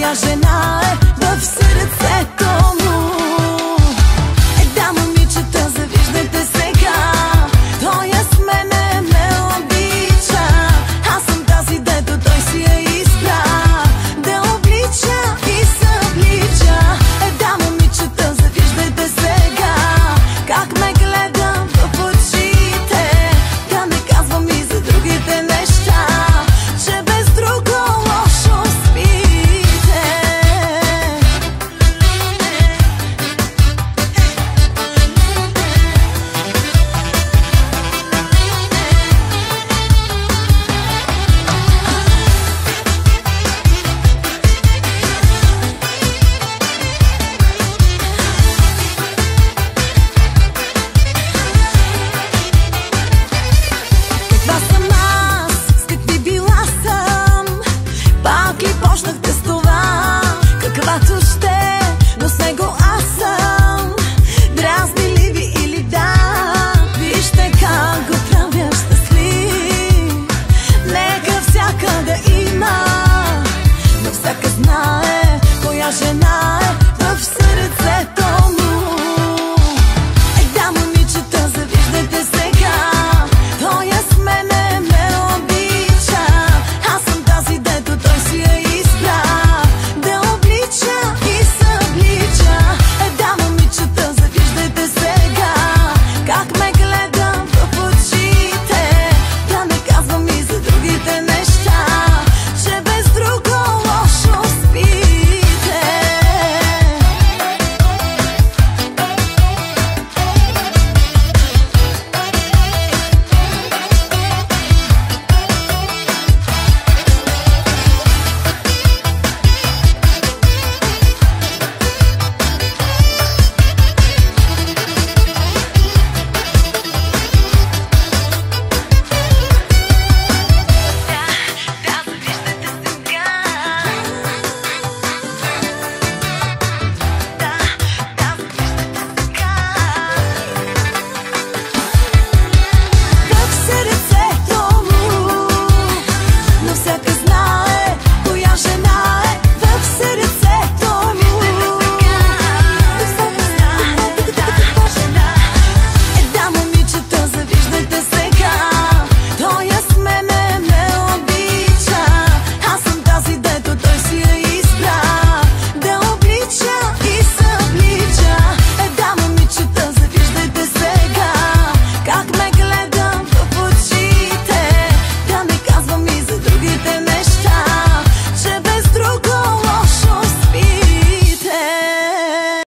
коя жена е в сърцето му. Да, момичета, завиждайте сега, той е с мене, ме обича. Аз съм тази, дето той си я избра, да облича и съблича. Да, момичета, завиждайте сега, как ме гледам в очите, да не казвам и за другите неща, че без друго лошо спите. Каква съм аз, с какви била съм, пак ли почнахте с това? Каквато ще, но с него